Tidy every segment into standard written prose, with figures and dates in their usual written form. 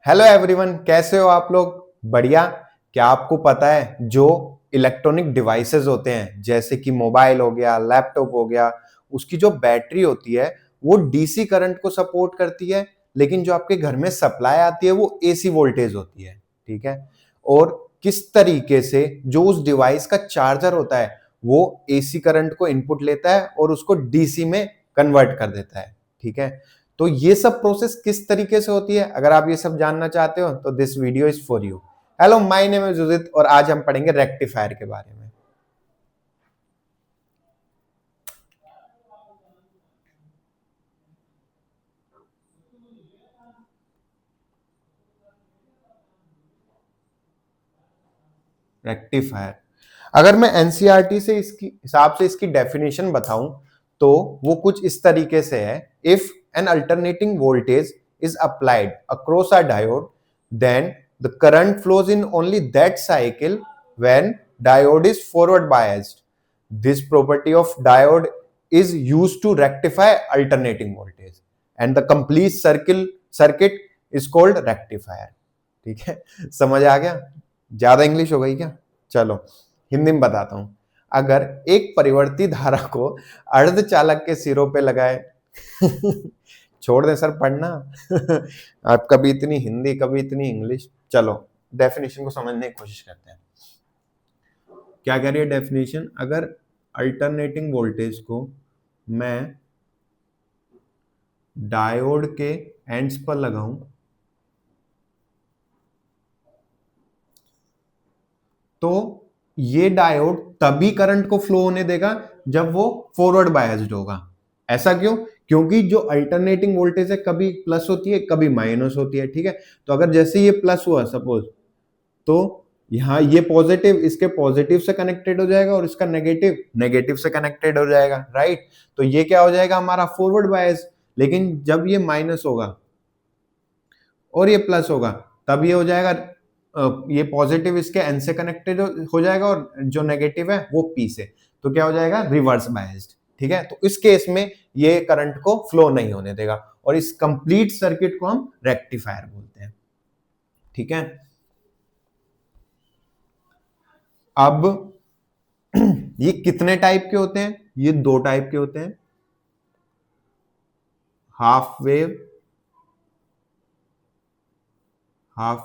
Hello everyone, कैसे हो आप लोग? बढ़िया। क्या आपको पता है जो इलेक्ट्रॉनिक डिवाइसेस होते हैं जैसे कि मोबाइल हो गया, लैपटॉप हो गया, उसकी जो बैटरी होती है वो डीसी करंट को सपोर्ट करती है, लेकिन जो आपके घर में सप्लाई आती है वो एसी वोल्टेज होती है। ठीक है। और किस तरीके से जो उस डिवाइस का चार्जर होता है वो एसी करंट को इनपुट लेता है और उसको डीसी में कन्वर्ट कर देता है। ठीक है। तो ये सब प्रोसेस किस तरीके से होती है, अगर आप ये सब जानना चाहते हो तो this video is for you. Hello, my name is Udit और आज हम पढ़ेंगे रेक्टिफायर के बारे में। रेक्टिफायर, अगर मैं एनसीईआरटी से इसकी हिसाब से इसकी डेफिनेशन बताऊं तो वो कुछ इस तरीके से है। If an alternating voltage is applied across a diode, then the current flows in only that cycle when diode is forward biased. This property of diode is used to rectify alternating voltage and the complete circuit is called rectifier। ठीक है, समझ आ गया? ज्यादा English हो गई क्या? चलो हिंदी में बताता हूं। अगर एक परिवर्ती धारा को अर्धचालक के सिरों पे लगाए छोड़ दे सर पढ़ना आप कभी इतनी हिंदी कभी इतनी इंग्लिश। चलो डेफिनेशन को समझने की कोशिश करते हैं। क्या कह रही है डेफिनेशन? अगर अल्टरनेटिंग वोल्टेज को मैं डायोड के एंड्स पर लगाऊं तो ये डायोड तभी करंट को फ्लो होने देगा जब वो फॉरवर्ड बायस्ड होगा। ऐसा क्यों? क्योंकि जो अल्टरनेटिंग वोल्टेज है कभी प्लस होती है कभी माइनस होती है। ठीक है। तो अगर जैसे ये प्लस हुआ सपोज, तो यहां ये पॉजिटिव इसके पॉजिटिव से कनेक्टेड हो जाएगा और इसका नेगेटिव नेगेटिव से कनेक्टेड हो जाएगा। राइट। तो ये क्या हो जाएगा? हमारा फॉरवर्ड बायस। लेकिन जब ये माइनस होगा और ये प्लस होगा तब ये हो जाएगा, ये पॉजिटिव इसके एन से कनेक्टेड हो जाएगा और जो नेगेटिव है वो पी से। तो क्या हो जाएगा? Reverse biased. ठीक है। तो इस केस में ये करंट को फ्लो नहीं होने देगा और इस कंप्लीट सर्किट को हम रेक्टिफायर बोलते हैं। ठीक है। अब ये कितने टाइप के होते हैं? ये दो टाइप के होते हैं, हाफ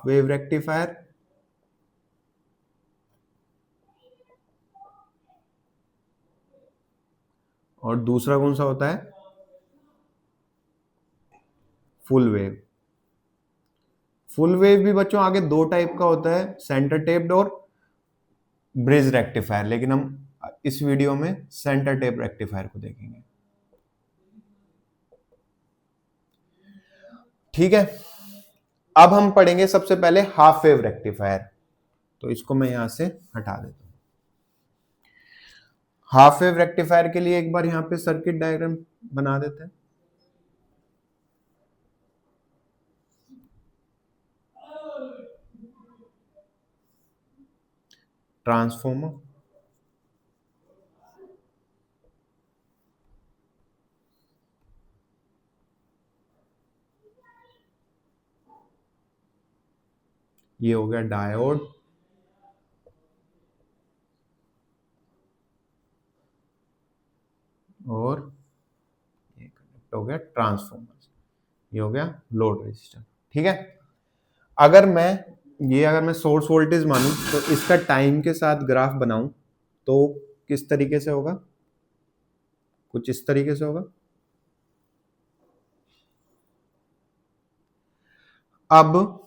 वेव रेक्टिफायर और दूसरा कौन सा होता है? Full wave. फुल वेव भी बच्चों आगे दो टाइप का होता है, सेंटर टेप्ड और ब्रिज रेक्टिफायर, लेकिन हम इस वीडियो में सेंटर टेप रेक्टिफायर को देखेंगे। ठीक है। अब हम पढ़ेंगे सबसे पहले हाफ वेव रेक्टिफायर। तो इसको मैं यहां से हटा देता हूं। हाफ वेव रेक्टिफायर के लिए एक बार यहां पे सर्किट डायग्राम बना देते हैं। ट्रांसफॉर्मर, ये हो गया डायोड, और ये कनेक्ट हो गया ट्रांसफॉर्मर, ये हो गया लोड रेजिस्टर। ठीक है। अगर मैं सोर्स वोल्टेज मानूं तो इसका टाइम के साथ ग्राफ बनाऊं तो किस तरीके से होगा? कुछ इस तरीके से होगा। अब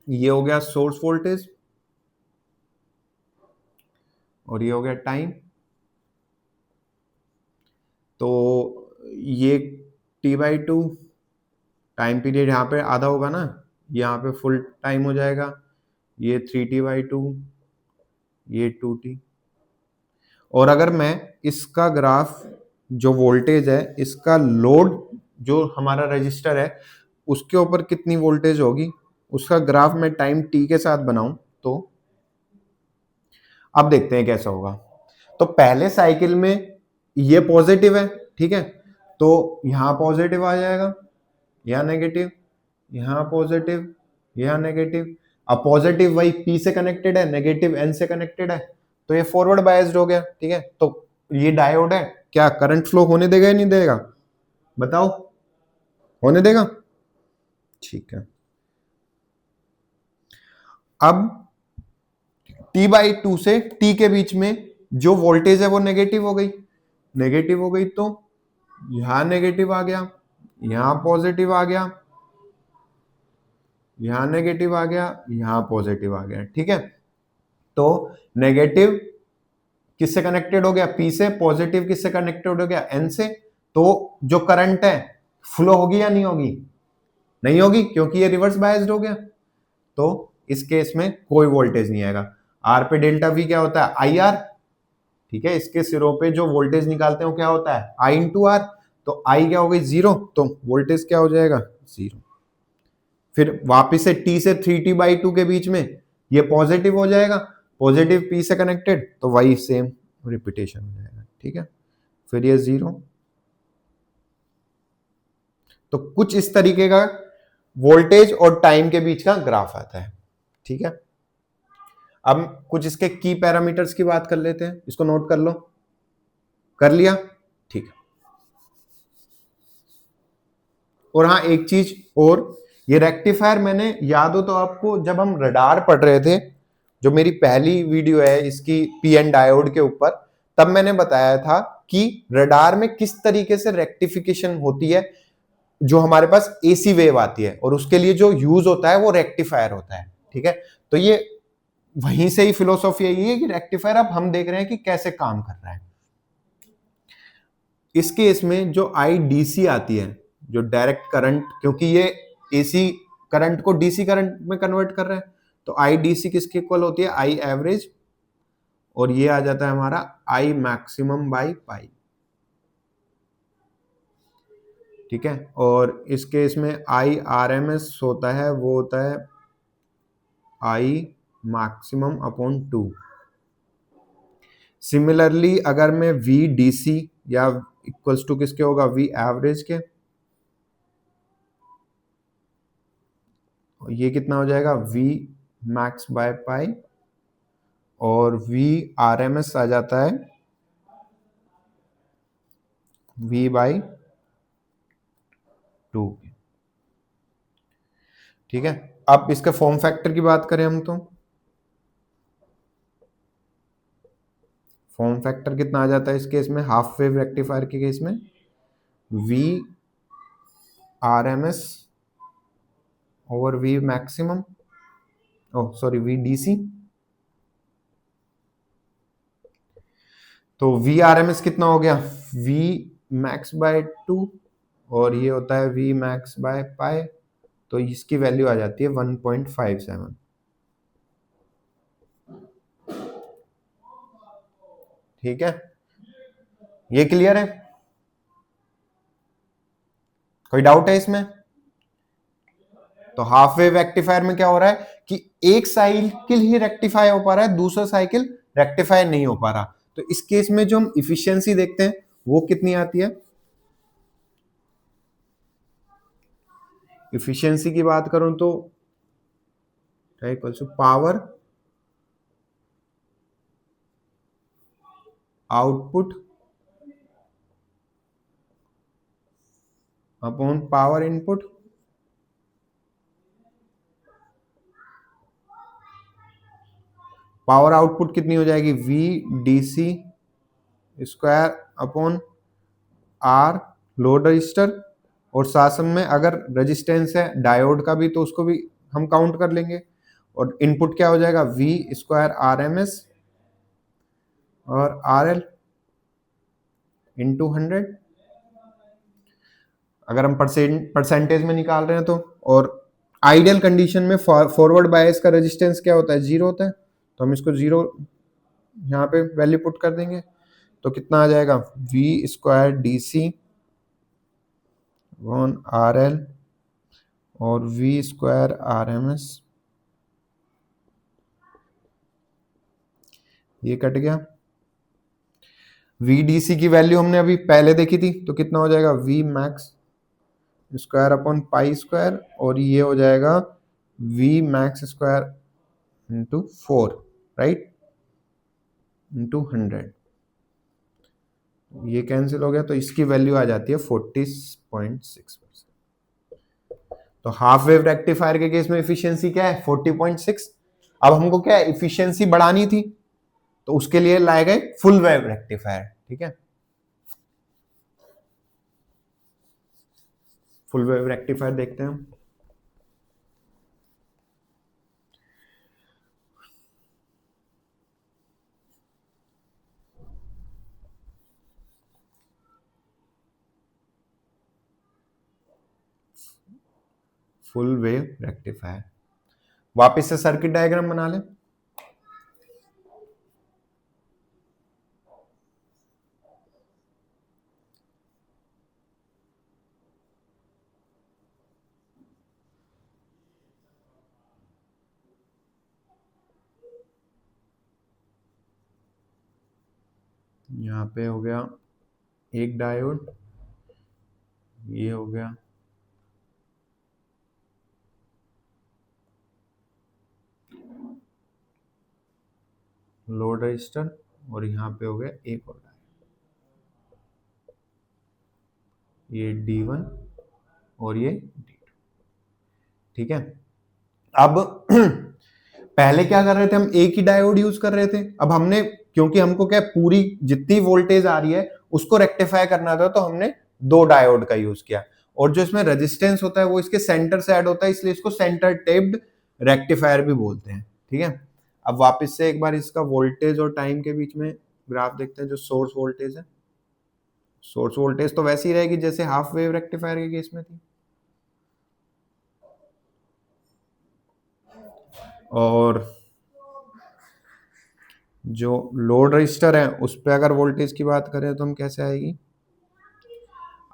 ये हो गया सोर्स वोल्टेज और ये हो गया टाइम। तो ये T/2 टाइम पीरियड यहाँ पे आधा होगा ना, यहाँ पे फुल टाइम हो जाएगा। ये 3T/2, ये 2T। और अगर मैं इसका ग्राफ, जो वोल्टेज है इसका लोड जो हमारा रजिस्टर है उसके ऊपर कितनी वोल्टेज होगी उसका ग्राफ मैं टाइम t के साथ बनाऊं तो अब देखते हैं कैसा होगा। तो पहले साइकिल में ये पॉजिटिव है। ठीक है। तो यहां पॉजिटिव आ जाएगा या नेगेटिव, यहाँ पॉजिटिव, यहाँ नेगेटिव। अब पॉजिटिव वही P से कनेक्टेड है, नेगेटिव N से कनेक्टेड है, तो ये फॉरवर्ड बायस्ड हो गया। ठीक है, तो ये डायोड है, क्या करंट फ्लो होने देगा या नहीं देगा, बताओ, होने देगा? ठीक है। अब T/2 से T के बीच में जो वोल्टेज है वो नेगेटिव हो गई, नेगेटिव हो गई, तो यहां नेगेटिव आ गया, यहां पॉजिटिव आ गया, यहां नेगेटिव आ गया, यहां पॉजिटिव आ गया। ठीक है, तो नेगेटिव किससे कनेक्टेड हो गया, P से, पॉजिटिव किससे कनेक्टेड हो गया, N से। तो जो करंट है फ्लो होगी या नहीं होगी, नहीं होगी, क्योंकि ये रिवर्स बायस्ड हो गया। तो इस केस में कोई वोल्टेज नहीं आएगा। आर पे डेल्टा वी क्या होता है, आई आर। ठीक है, इसके सिरों पे जो वोल्टेज निकालते हैं वो क्या होता है, आई इंटू आर। तो आई क्या हो गई, जीरो, तो वोल्टेज क्या हो जाएगा, जीरो। फिर वापिस से T से 3T/2 के बीच में ये पॉजिटिव हो जाएगा, पॉजिटिव P से कनेक्टेड, तो वही सेम रिपीटेशन हो जाएगा। ठीक है, फिर ये जीरो। तो कुछ इस तरीके का वोल्टेज और टाइम के बीच का ग्राफ आता है। ठीक है, अब कुछ इसके की पैरामीटर्स की बात कर लेते हैं, इसको नोट कर लो, कर लिया? ठीक है। और हाँ, एक चीज और, ये रेक्टिफायर मैंने, याद हो तो आपको, जब हम रडार पढ़ रहे थे, जो मेरी पहली वीडियो है इसकी पीएन डायोड के ऊपर, तब मैंने बताया था कि रडार में किस तरीके से रेक्टिफिकेशन होती है। जो हमारे पास एसी वेव आती है और उसके लिए जो यूज होता है वो रेक्टिफायर होता है। ठीक है, तो ये वहीं से ही फिलोसॉफी यही है कि रेक्टिफायर अब हम देख रहे हैं कि कैसे काम कर रहा है। इस केस में जो आईडीसी आती है, जो डायरेक्ट करंट, क्योंकि ये एसी करंट को डीसी करंट में कन्वर्ट कर रहा है, तो आईडीसी किसके इक्वल होती है, आई एवरेज, और ये आ जाता है हमारा आई मैक्सिमम बाई पाई। ठीक है, और इस केस में आई आरएमएस होता है, वो होता है आई मैक्सिमम अपॉन 2। सिमिलरली अगर मैं वी डीसी या इक्वल्स टू किसके होगा, वी एवरेज के, ये कितना हो जाएगा, वी मैक्स बाय पाई, और वी आरएमएस आ जाता है वी बाई 2। ठीक है, अब इसका फॉर्म फैक्टर की बात करें हम, तो फॉर्म फैक्टर कितना आ जाता है इस केस में, हाफ वेव रेक्टिफायर के केस में, V RMS over V maximum, oh sorry, V DC. तो वी आरएमएस कितना हो गया, वी मैक्स बाय 2, और ये होता है वी मैक्स बाय पाई, तो इसकी वैल्यू आ जाती है 1.57। ठीक है, ये क्लियर है, कोई डाउट है इसमें? तो हाफ वेव रेक्टिफायर में क्या हो रहा है कि एक साइकिल ही रेक्टिफाई हो पा रहा है, दूसरा साइकिल रेक्टिफाई नहीं हो पा रहा। तो इस केस में जो हम इफिशियंसी देखते हैं वो कितनी आती है, इफिशियंसी की बात करूं तो power output upon power input. Power output कितनी हो जाएगी, V DC square upon R load resistor, और साथ में अगर रेजिस्टेंस है डायोड का भी तो उसको भी हम काउंट कर लेंगे, और इनपुट क्या हो जाएगा, V square R M S और आर एल इंटू 100। अगर हम परसेंटेज में निकाल रहे हैं तो, और आइडियल कंडीशन में फॉरवर्ड बायस का रेजिस्टेंस क्या होता है, जीरो होता है, तो हम इसको जीरो यहाँ पे वैल्यू पुट कर देंगे, तो कितना आ जाएगा, V square D C one R L और V square R M S, ये कट गया। वी डी सी की वैल्यू हमने अभी पहले देखी थी, तो कितना हो जाएगा, V max square upon pi square, और ये हो जाएगा V max square into 4, right, into 100। ये कैंसिल हो गया, तो इसकी वैल्यू आ जाती है 40.6%। तो हाफ वेव रेक्टिफायर के केस में एफिशिएंसी क्या है, 40.6। अब हमको क्या है, एफिशिएंसी बढ़ानी थी, तो उसके लिए लाए गए फुल वेव रेक्टिफायर। ठीक है, फुल वेव रेक्टिफायर देखते हैं हम। फुल वेव रेक्टिफायर, वापस से सर्किट डायग्राम बना लें। यहाँ पे हो गया एक डायोड, ये हो गया लोड रजिस्टर, और यहाँ पे हो गया एक और डायोड, ये D1 और ये D2। ठीक है, अब पहले क्या कर रहे थे, हम एक ही डायोड यूज कर रहे थे। अब हमने, क्योंकि हमको क्या पूरी जितनी वोल्टेज आ रही है उसको रेक्टिफाई करना था, तो हमने दो डायोड का यूज किया। और जो इसमें रेजिस्टेंस होता है वो इसके सेंटर से ऐड होता है, इसलिए इसको सेंटर टेप्ड रेक्टिफायर भी बोलते हैं। ठीक है, अब वापस से एक बार इसका वोल्टेज और टाइम के बीच में ग्राफ देखते हैं। जो सोर्स वोल्टेज है, सोर्स वोल्टेज तो वैसी रहेगी जैसे हाफ वेव रेक्टिफायर के केस में थी, और जो लोड रजिस्टर है उस पर अगर वोल्टेज की बात करें तो हम कैसे आएगी।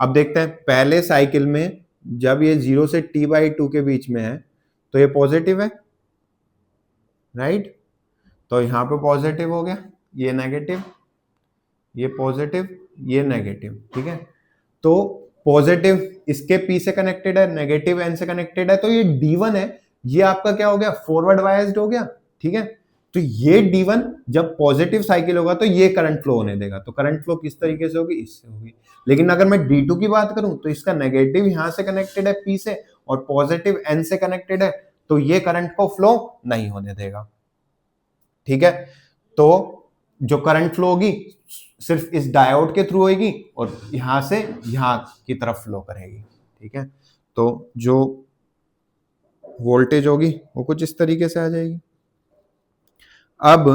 अब देखते हैं, पहले साइकिल में जब ये 0 से T/2 के बीच में है तो ये पॉजिटिव है, राइट, तो यहां पे पॉजिटिव हो गया, ये नेगेटिव, ये पॉजिटिव, ये नेगेटिव। ठीक है, तो पॉजिटिव इसके P से कनेक्टेड है, नेगेटिव N से कनेक्टेड है, तो ये D1 है, ये आपका क्या हो गया, फॉरवर्ड बायस्ड हो गया। ठीक है, तो ये D1 जब पॉजिटिव साइकिल होगा तो ये करंट फ्लो होने देगा, तो करंट फ्लो किस तरीके से होगी, इससे होगी। लेकिन अगर मैं D2 की बात करूं तो इसका नेगेटिव यहां से कनेक्टेड है P से, और पॉजिटिव N से कनेक्टेड है, तो ये करंट को फ्लो नहीं होने देगा। ठीक है, तो जो करंट फ्लो होगी सिर्फ इस डायोड के थ्रू होगी, और यहां से यहां की तरफ फ्लो करेगी। ठीक है, तो जो वोल्टेज होगी वो कुछ इस तरीके से आ जाएगी। अब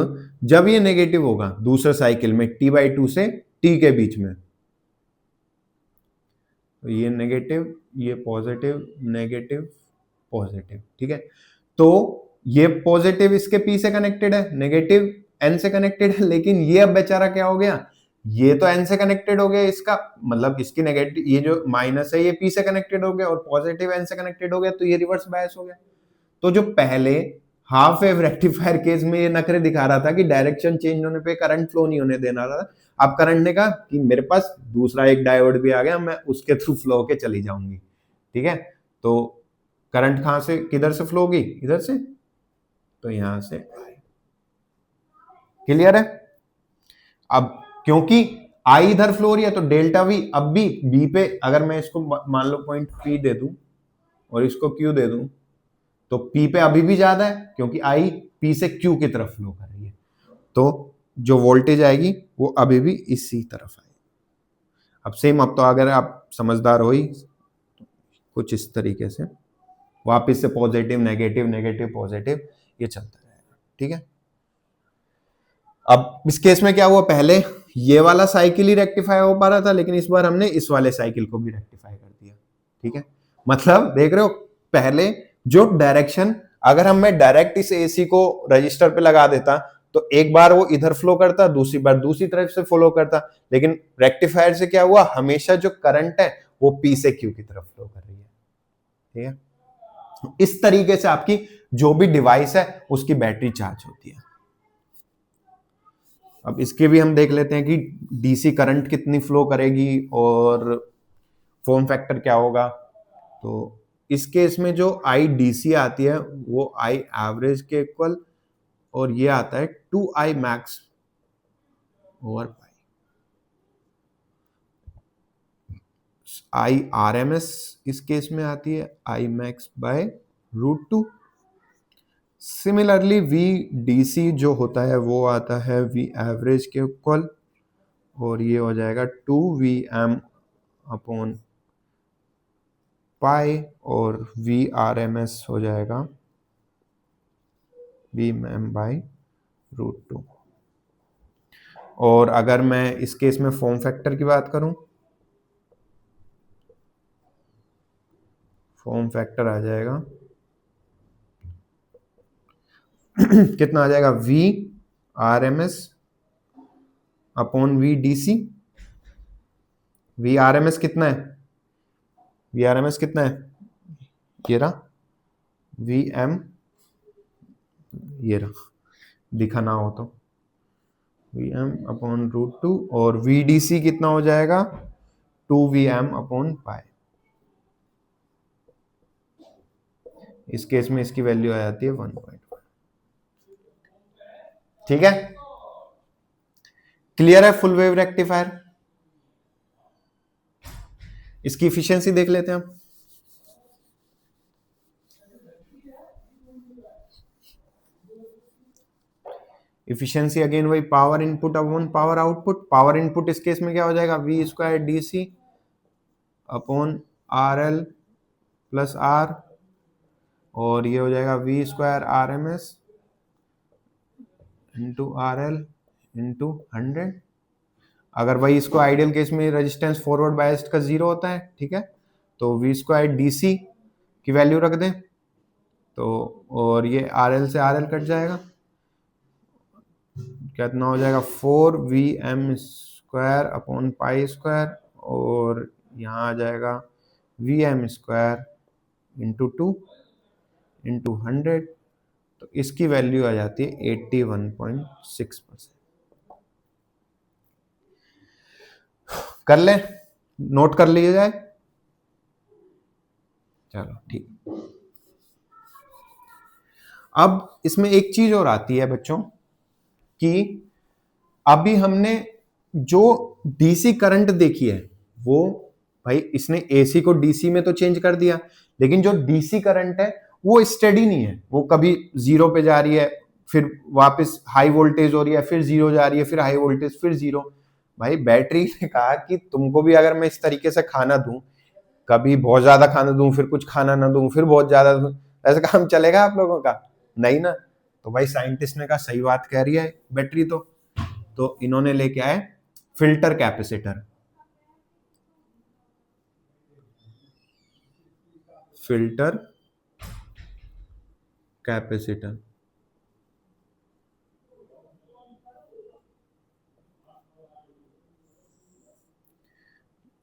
जब ये नेगेटिव होगा दूसरे साइकिल में T/2 से T के बीच में, तो ये नेगेटिव, ये पॉजिटिव, नेगेटिव, पॉजिटिव। ठीक है, तो ये पॉजिटिव इसके P से कनेक्टेड है, नेगेटिव N से कनेक्टेड है, लेकिन ये अब बेचारा क्या हो गया, ये तो N से कनेक्टेड हो गया, इसका मतलब इसकी नेगेटिव, ये जो माइनस है ये P से कनेक्टेड हो गया, और पॉजिटिव N से कनेक्टेड हो गया, तो ये रिवर्स बायस हो गया। तो जो पहले हाफ वेव रेक्टिफायर केस में ये नखरे दिखा रहा था कि डायरेक्शन चेंज होने पे करंट फ्लो नहीं होने देना रहा, अब करंट ने कहा कि मेरे पास दूसरा एक डायोड भी आ गया, मैं उसके थ्रू फ्लो होके चली जाऊंगी। ठीक है, तो करंट कहां से किधर से फ्लो होगी, इधर से, तो यहां से। क्लियर है, अब क्योंकि आई इधर फ्लो हो रही है तो डेल्टा वी अब भी बी पे, अगर मैं इसको मान लो पॉइंट पी दे दूं और इसको क्यू दे दूं, तो पी पे अभी भी ज्यादा है क्योंकि आई पी से क्यू की तरफ फ्लो कर रही है, तो जो वोल्टेज आएगी वो अभी भी इसी तरफ आएगी। अब सेम, अब तो अगर आप समझदार हो ही, कुछ इस तरीके से वापस से पॉजिटिव नेगेटिव नेगेटिव पॉजिटिव ये चलता रहेगा। ठीक है, अब इस केस में क्या हुआ, पहले ये वाला साइकिल ही रेक्टिफाई हो पा रहा था, लेकिन इस बार हमने इस वाले साइकिल को भी रेक्टिफाई कर दिया। ठीक है, मतलब देख रहे हो, पहले जो डायरेक्शन, अगर हम मैं डायरेक्ट इस एसी को रजिस्टर पे लगा देता तो एक बार वो इधर फ्लो करता, दूसरी बार दूसरी तरफ से फ्लो करता, लेकिन रेक्टिफायर से क्या हुआ, हमेशा जो करंट है वो पी से क्यू की तरफ फ्लो कर रही है। ठीक है, इस तरीके से आपकी जो भी डिवाइस है उसकी बैटरी चार्ज होती है। अब इसके भी हम देख लेते हैं कि डीसी करंट कितनी फ्लो करेगी और फॉर्म फैक्टर क्या होगा। तो इस केस में जो आई डी सी आती है वो आई एवरेज के इक्वल, और ये आता है 2i max over pi. I R M S इस केस में आती है I max by √2। Similarly V D C जो होता है वो आता है वी एवरेज के इक्वल, और ये हो जाएगा 2Vm अपॉन पाई, और वी आर एम एस हो जाएगा Vm बाई √2। और अगर मैं इस केस में फॉर्म फैक्टर की बात करूं, फॉर्म फैक्टर आ जाएगा कितना आ जाएगा, V R M S upon V D C. V R M S कितना है, वी आर एम एस कितना है, ये रहा वी एम, ये रहा, दिखा ना हो तो वी एम अपॉन √2, और वी डी सी कितना हो जाएगा 2Vm अपॉन पाई। इस केस में इसकी वैल्यू आ जाती है 1.5। ठीक है, क्लियर है फुल वेव रेक्टिफायर। इसकी इफिशियंसी देख लेते हैं हम। इफिशियंसी अगेन वही power input upon power output. Power input इस केस में क्या हो जाएगा, V square D C upon R L plus R, और ये हो जाएगा V square R M S into R L into 100। अगर वही इसको आइडियल केस में रेजिस्टेंस फॉरवर्ड बायस्ड का 0 होता है, ठीक है, तो वी स्क्वायर डी सी की वैल्यू रख दें तो, और ये आर एल से आर एल कट जाएगा, कितना हो जाएगा 4Vm square upon pi square, और यहाँ आ जाएगा Vm स्क्वायर इंटू 2 इंटू 100। तो इसकी वैल्यू आ जाती है 81.6%। कर ले, नोट कर लिया जाए। चलो ठीक। अब इसमें एक चीज और आती है बच्चों कि अभी हमने जो डीसी करंट देखी है वो, भाई इसने एसी को डीसी में तो चेंज कर दिया, लेकिन जो डीसी करंट है वो स्टेडी नहीं है, वो कभी 0 पे जा रही है, फिर वापस हाई वोल्टेज हो रही है, फिर 0 जा रही है, फिर हाई वोल्टेज, फिर 0। भाई बैटरी ने कहा कि तुमको भी अगर मैं इस तरीके से खाना दूं, कभी बहुत ज्यादा खाना दूं, फिर कुछ खाना ना दूं, फिर बहुत ज्यादा दूं, ऐसा काम चलेगा आप लोगों का? नहीं ना। तो भाई साइंटिस्ट ने कहा सही बात कह रही है बैटरी तो इन्होंने लेके आए फिल्टर कैपेसिटर। फिल्टर कैपेसिटर,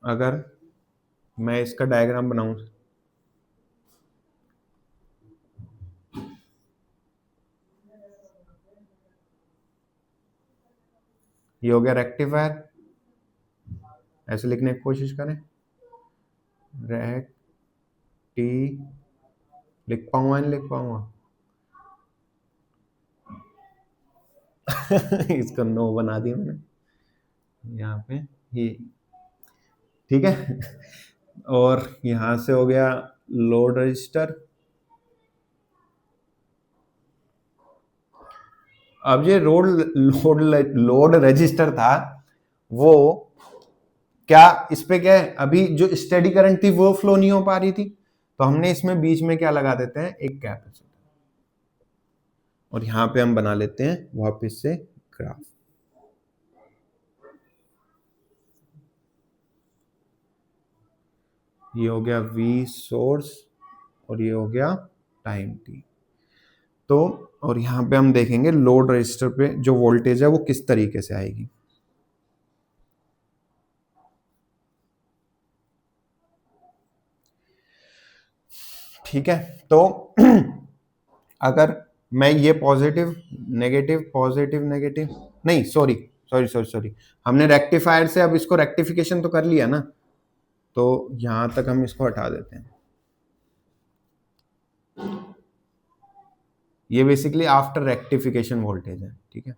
अगर मैं इसका डायग्राम बनाऊं, ये हो गया रेक्टिफायर, ऐसे लिखने की कोशिश करें, रेक्टी, लिख पाऊंगा नहीं लिख पाऊंगा इसको नो बना दिया मैंने यहाँ पे, ये ठीक है। और यहां से हो गया लोड रजिस्टर। अब ये लोड रजिस्टर था, वो क्या इस पे क्या है, अभी जो स्टेडी करंट थी वो फ्लो नहीं हो पा रही थी, तो हमने इसमें बीच में क्या लगा देते हैं, एक कैपेसिटर, और यहां पे हम बना लेते हैं वापस से ग्राफ। ये हो गया V सोर्स और ये हो गया टाइम t। तो और यहां पे हम देखेंगे लोड रजिस्टर पे जो वोल्टेज है वो किस तरीके से आएगी। ठीक है, तो अगर मैं ये पॉजिटिव नेगेटिव नहीं, सॉरी, हमने रेक्टिफायर से अब इसको रेक्टिफिकेशन तो कर लिया ना, तो यहां तक हम इसको हटा देते हैं। ये बेसिकली आफ्टर रेक्टिफिकेशन वोल्टेज है, ठीक है।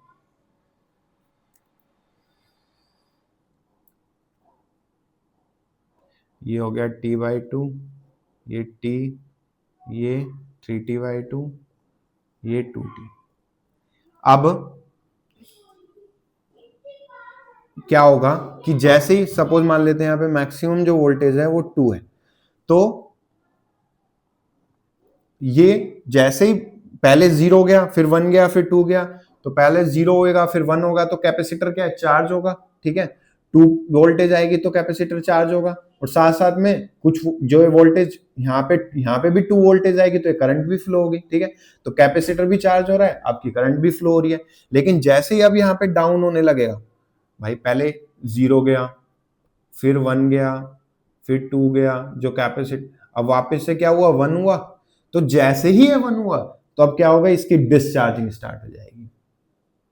ये हो गया T/2, ये T, ये 3T/2, ये 2T। अब क्या होगा कि जैसे ही सपोज मान लेते हैं यहाँ पे मैक्सिमम जो वोल्टेज है वो 2 है, तो ये जैसे ही पहले 0 गया, फिर 1 गया, फिर 2 गया, तो पहले 0 होगा, फिर 1 होगा, तो कैपेसिटर क्या है, चार्ज होगा, ठीक है। 2 वोल्टेज आएगी तो कैपेसिटर चार्ज होगा, और साथ साथ में कुछ जो वोल्टेज यहाँ पे भी 2 वोल्टेज आएगी तो करंट भी फ्लो होगी, ठीक है। तो कैपेसिटर भी चार्ज हो रहा है, आपकी करंट भी फ्लो हो रही है। लेकिन जैसे ही अब यहाँ पे डाउन होने लगेगा, भाई पहले 0 गया, फिर 1 गया, फिर 2 गया, जो कैपेसिटर, अब वापस से क्या हुआ, 1 हुआ, तो जैसे ही ये 1 हुआ तो अब क्या होगा, इसकी डिस्चार्जिंग स्टार्ट हो जाएगी,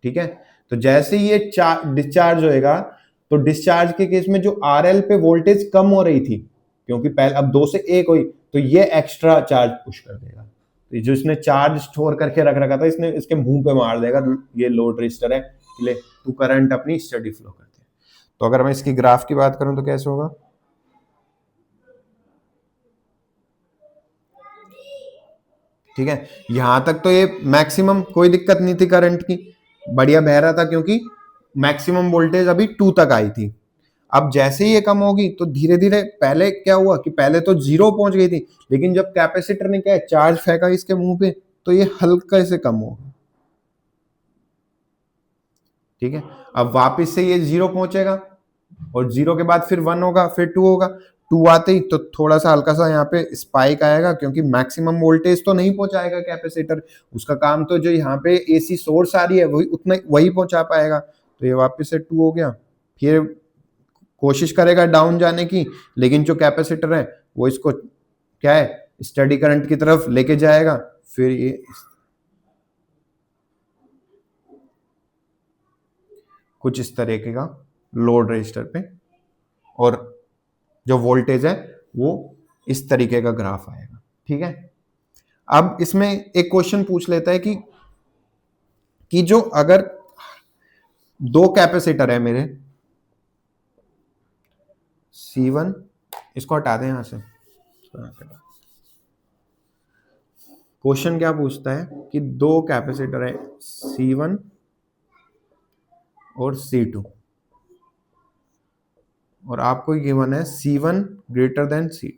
ठीक है। तो जैसे ही ये डिस्चार्ज होएगा, तो डिस्चार्ज के केस में जो आरएल पे वोल्टेज कम हो रही थी, क्योंकि पहले अब 2 से 1 हुई, तो ये एक्स्ट्रा चार्ज पुश कर देगा। तो जो इसने चार्ज स्टोर करके रख रखा था, इसने इसके मुंह पे मार देगा, ये लोड रजिस्टर है, ले तू करंट अपनी स्टडी फ्लो करते हैं। तो अगर मैं इसकी ग्राफ की बात करूं तो कैसे होगा, ठीक है। यहां तक तो ये मैक्सिमम कोई दिक्कत नहीं थी करंट की, बढ़िया बह रहा था, क्योंकि मैक्सिमम वोल्टेज अभी 2 तक आई थी। अब जैसे ही ये कम होगी तो धीरे धीरे, पहले क्या हुआ कि पहले तो 0 पहुंच गई थी, लेकिन जब कैपेसिटर ने क्या है, चार्ज फेंका इसके मुंह पे, तो ये हल्का से कम होगा, ठीक है। अब वापस से ये 0 पहुंचेगा, और 0 के बाद फिर 1 होगा, फिर 2 होगा, 2 आते ही तो थोड़ा सा हल्का सा यहाँ पे स्पाइक आएगा, क्योंकि मैक्सिमम वोल्टेज तो नहीं पहुंचाएगा कैपेसिटर, उसका काम तो जो यहाँ पे एसी सोर्स आ रही है वही उतना वही पहुंचा पाएगा। तो ये वापस से 2 हो गया, फिर कोशिश करेगा डाउन जाने की, लेकिन जो कैपेसिटर है वो इसको क्या है, स्टडी करंट की तरफ लेके जाएगा, फिर ये कुछ इस तरीके का लोड रजिस्टर पे, और जो वोल्टेज है वो इस तरीके का ग्राफ आएगा, ठीक है। अब इसमें एक क्वेश्चन पूछ लेता है कि जो अगर 2 कैपेसिटर है मेरे C1, इसको हटा दें यहां से, क्वेश्चन क्या पूछता है कि 2 कैपेसिटर है C1 और C2, और आपको गिवन है C1 ग्रेटर देन C2,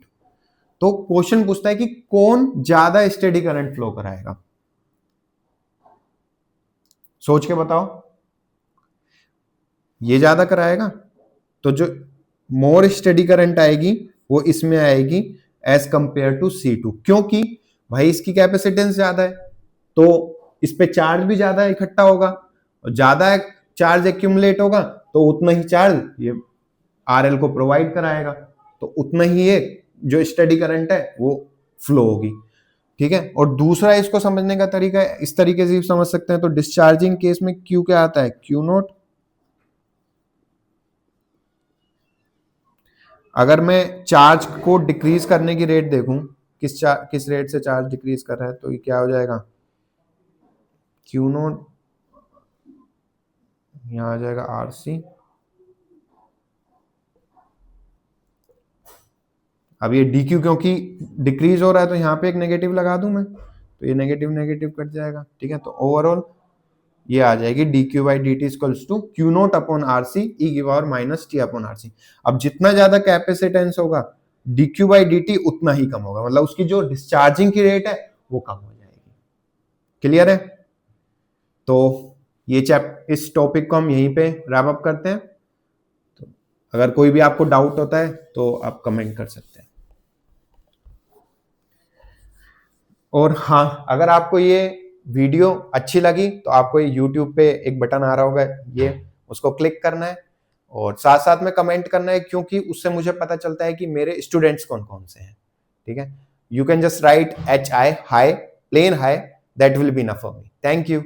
तो क्वेश्चन पूछता है कि कौन ज्यादा स्टेडी करंट फ्लो कराएगा, सोच के बताओ। ये ज्यादा कराएगा, तो जो मोर स्टेडी करंट आएगी वो इसमें आएगी एज कंपेयर टू C2, क्योंकि भाई इसकी कैपेसिटेंस ज्यादा है, तो इस पे चार्ज भी ज्यादा इकट्ठा होगा, और ज्यादा चार्ज एक्यूमुलेट होगा तो उतना ही चार्ज ये आरएल को प्रोवाइड कराएगा, तो उतना ही ये जो स्टेडी करंट है वो फ्लो होगी, ठीक है। और दूसरा इसको समझने का तरीका इस तरीके से समझ सकते हैं, तो डिस्चार्जिंग केस में क्यू क्या आता है, Q0। अगर मैं चार्ज को डिक्रीज करने की रेट देखूं, किस रेट से चार्ज डिक्रीज कर रहा है, तो ये क्या हो जाएगा, Q0, यहां आ जाएगा RC। अब ये DQ क्योंकि डिक्रीज हो रहा है, तो यहाँ पे एक नेगेटिव लगा दूं मैं, तो ये नेगेटिव नेगेटिव कट जाएगा, ठीक है। तो ओवरऑल ये आ जाएगी dQ/dt equals to Q0 upon RC e⁻t/RC। अब जितना ज्यादा कैपेसिटेंस होगा, dQ/dt उतना ही कम होगा, मतलब उसकी जो डिस्चार्जिंग की रेट है वो कम हो जाएगी। क्लियर है? तो ये इस टॉपिक को हम यहीं पे रैप अप करते हैं। तो अगर कोई भी आपको डाउट होता है तो आप कमेंट कर सकते हैं। और हाँ, अगर आपको ये वीडियो अच्छी लगी तो आपको ये YouTube पे एक बटन आ रहा होगा, ये उसको क्लिक करना है, और साथ साथ में कमेंट करना है, क्योंकि उससे मुझे पता चलता है कि मेरे स्टूडेंट्स कौन कौन से हैं, ठीक है। You can just write HI, hi, plain hi, that will be enough for me. Thank you.